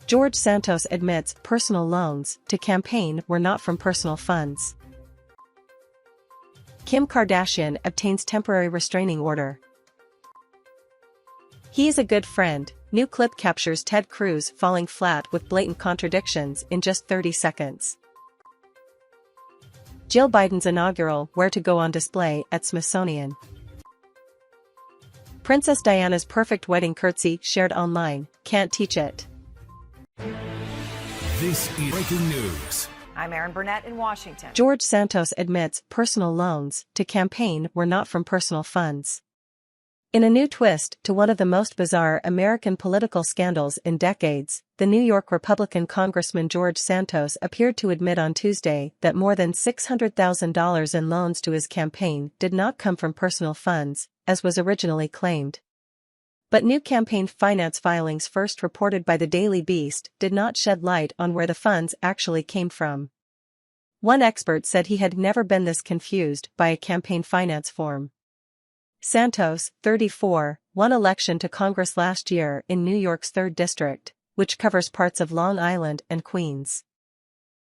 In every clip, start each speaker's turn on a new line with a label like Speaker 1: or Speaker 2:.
Speaker 1: George Santos admits personal loans to campaign were not from personal funds. Kim Kardashian obtains temporary restraining order. He is a good friend. New clip captures Ted Cruz falling flat with blatant contradictions in just 30 seconds. Jill Biden's inaugural Where to Go on display at Smithsonian. Princess Diana's perfect wedding curtsy shared online. Can't teach it.
Speaker 2: This is breaking news.
Speaker 3: I'm Erin Burnett in Washington.
Speaker 1: George Santos admits personal loans to campaign were not from personal funds. In a new twist to one of the most bizarre American political scandals in decades, the New York Republican Congressman George Santos appeared to admit on Tuesday that more than $600,000 in loans to his campaign did not come from personal funds, as was originally claimed. But new campaign finance filings first reported by the Daily Beast did not shed light on where the funds actually came from. One expert said he had never been this confused by a campaign finance form. Santos, 34, won election to Congress last year in New York's 3rd District, which covers parts of Long Island and Queens.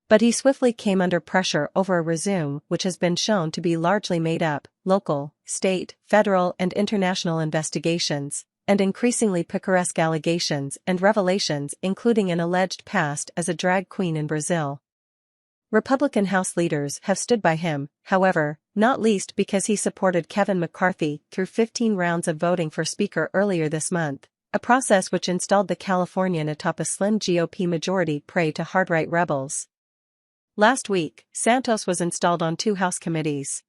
Speaker 1: But he swiftly came under pressure over a resume which has been shown to be largely made up, local, state, federal and international investigations, and increasingly picaresque allegations and revelations including an alleged past as a drag queen in Brazil. Republican House leaders have stood by him, however, not least because he supported Kevin McCarthy through 15 rounds of voting for Speaker earlier this month, a process which installed the Californian atop a slim GOP majority prey to hard-right rebels. Last week, Santos was installed on 2 House committees.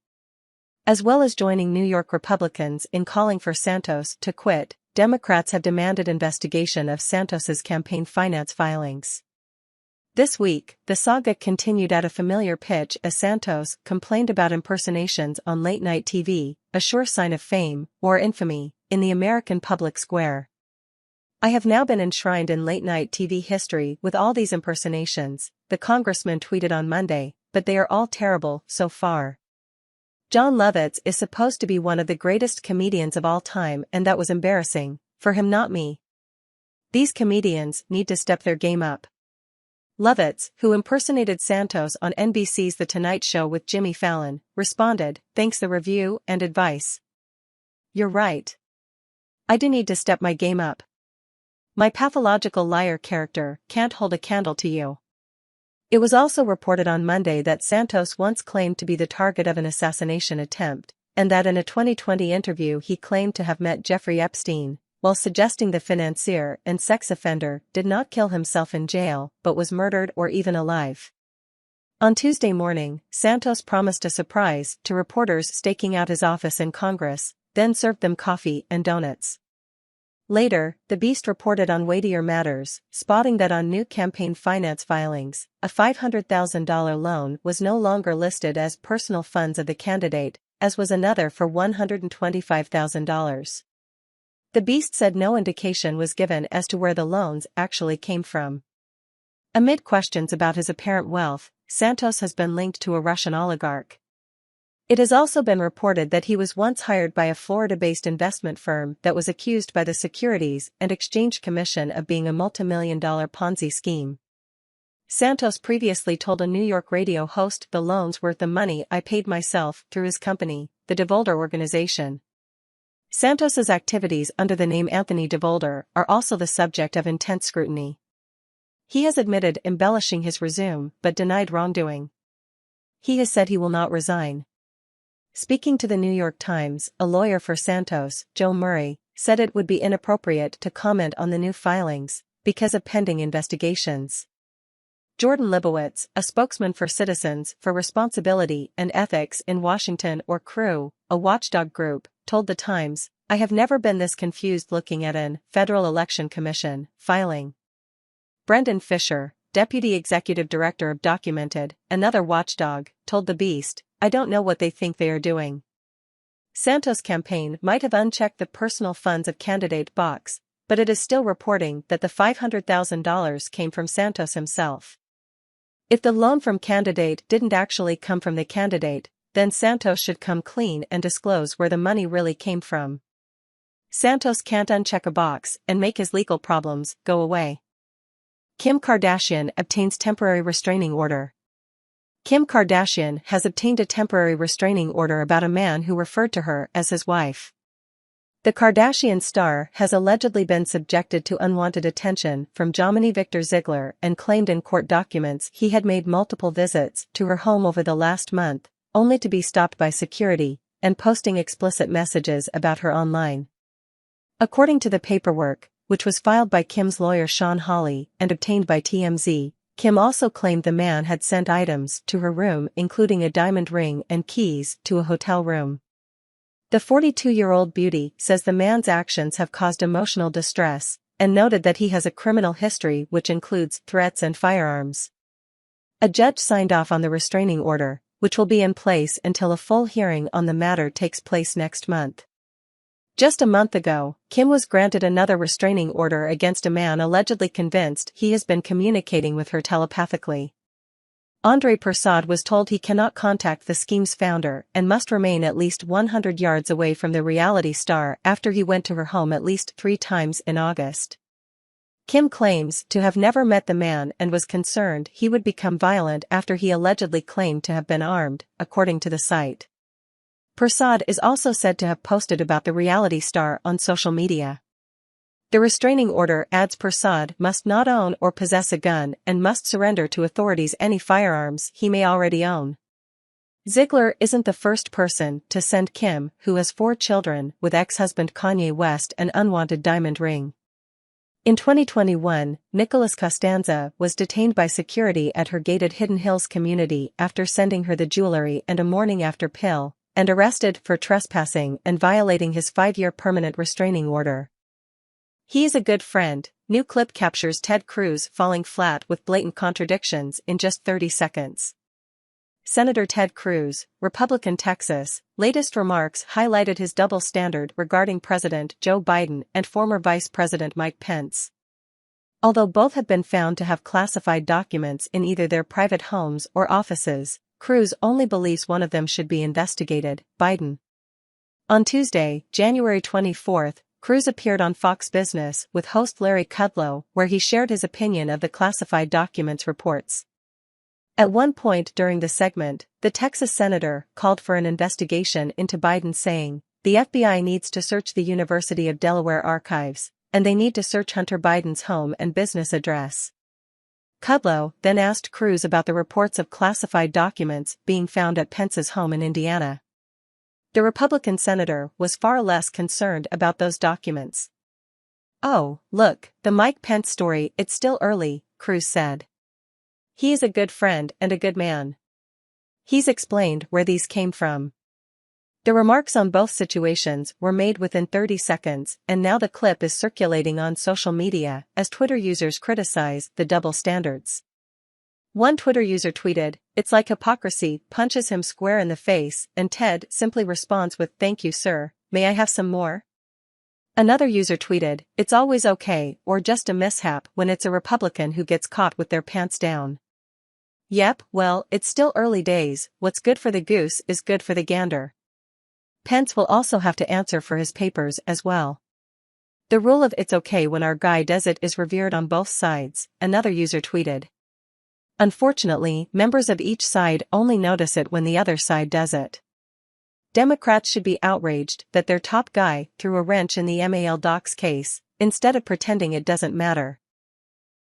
Speaker 1: As well as joining New York Republicans in calling for Santos to quit, Democrats have demanded investigation of Santos's campaign finance filings. This week, the saga continued at a familiar pitch as Santos complained about impersonations on late-night TV, a sure sign of fame, or infamy, in the American public square. "I have now been enshrined in late-night TV history with all these impersonations," the congressman tweeted on Monday, "but they are all terrible so far. Jon Lovitz is supposed to be one of the greatest comedians of all time and that was embarrassing, for him not me. These comedians need to step their game up." Lovitz, who impersonated Santos on NBC's The Tonight Show with Jimmy Fallon, responded, "Thanks the review and advice. You're right. I do need to step my game up. My pathological liar character can't hold a candle to you." It was also reported on Monday that Santos once claimed to be the target of an assassination attempt, and that in a 2020 interview he claimed to have met Jeffrey Epstein, while suggesting the financier and sex offender did not kill himself in jail but was murdered or even alive. On Tuesday morning, Santos promised a surprise to reporters staking out his office in Congress, then served them coffee and donuts. Later, the Beast reported on weightier matters, spotting that on new campaign finance filings, a $500,000 loan was no longer listed as personal funds of the candidate, as was another for $125,000. The Beast said no indication was given as to where the loans actually came from. Amid questions about his apparent wealth, Santos has been linked to a Russian oligarch. It has also been reported that he was once hired by a Florida-based investment firm that was accused by the Securities and Exchange Commission of being a multi-million-dollar Ponzi scheme. Santos previously told a New York radio host the loans were the money I paid myself through his company, the DeVolder Organization. Santos's activities under the name Anthony DeVolder are also the subject of intense scrutiny. He has admitted embellishing his resume but denied wrongdoing. He has said he will not resign. Speaking to the New York Times, a lawyer for Santos, Joe Murray, said it would be inappropriate to comment on the new filings because of pending investigations. Jordan Libowitz, a spokesman for Citizens for Responsibility and Ethics in Washington or CREW, a watchdog group, told The Times, "I have never been this confused looking at an Federal Election Commission filing." Brendan Fisher, deputy executive director of Documented, another watchdog, told The Beast, "I don't know what they think they are doing." Santos' campaign might have unchecked the personal funds of candidate box, but it is still reporting that the $500,000 came from Santos himself. If the loan from candidate didn't actually come from the candidate, then Santos should come clean and disclose where the money really came from. Santos can't uncheck a box and make his legal problems go away. Kim Kardashian obtains temporary restraining order. Kim Kardashian has obtained a temporary restraining order about a man who referred to her as his wife. The Kardashian star has allegedly been subjected to unwanted attention from Jomini Victor Ziegler and claimed in court documents he had made multiple visits to her home over the last month, only to be stopped by security and posting explicit messages about her online. According to the paperwork, which was filed by Kim's lawyer Sean Hawley and obtained by TMZ, Kim also claimed the man had sent items to her room including a diamond ring and keys to a hotel room. The 42-year-old beauty says the man's actions have caused emotional distress, and noted that he has a criminal history which includes threats and firearms. A judge signed off on the restraining order, which will be in place until a full hearing on the matter takes place next month. Just a month ago, Kim was granted another restraining order against a man allegedly convinced he has been communicating with her telepathically. Andre Persaud was told he cannot contact the scheme's founder and must remain at least 100 yards away from the reality star after he went to her home at least 3 times in August. Kim claims to have never met the man and was concerned he would become violent after he allegedly claimed to have been armed, according to the site. Persaud is also said to have posted about the reality star on social media. The restraining order adds Persaud must not own or possess a gun and must surrender to authorities any firearms he may already own. Ziegler isn't the first person to send Kim, who has 4 children with ex-husband Kanye West, an unwanted diamond ring. In 2021, Nicholas Costanza was detained by security at her gated Hidden Hills community after sending her the jewelry and a morning after pill, and arrested for trespassing and violating his 5-year permanent restraining order. He is a good friend. New clip captures Ted Cruz falling flat with blatant contradictions in just 30 seconds. Senator Ted Cruz, Republican Texas, latest remarks highlighted his double standard regarding President Joe Biden and former Vice President Mike Pence. Although both have been found to have classified documents in either their private homes or offices, Cruz only believes one of them should be investigated, Biden. On Tuesday, January 24, Cruz appeared on Fox Business with host Larry Kudlow, where he shared his opinion of the classified documents reports. At one point during the segment, the Texas senator called for an investigation into Biden, saying, "The FBI needs to search the University of Delaware archives, and they need to search Hunter Biden's home and business address." Kudlow then asked Cruz about the reports of classified documents being found at Pence's home in Indiana. The Republican senator was far less concerned about those documents. "Oh, look, the Mike Pence story, it's still early," Cruz said. "He is a good friend and a good man. He's explained where these came from." The remarks on both situations were made within 30 seconds, and now the clip is circulating on social media as Twitter users criticize the double standards. One Twitter user tweeted, "It's like hypocrisy," punches him square in the face, and Ted simply responds with, "Thank you, sir, may I have some more?" Another user tweeted, "It's always okay or just a mishap when it's a Republican who gets caught with their pants down." Yep, well, it's still early days. What's good for the goose is good for the gander. Pence will also have to answer for his papers as well. The rule of "it's okay when our guy does it" is revered on both sides, another user tweeted. Unfortunately, members of each side only notice it when the other side does it. Democrats should be outraged that their top guy threw a wrench in the MAL docs case, instead of pretending it doesn't matter.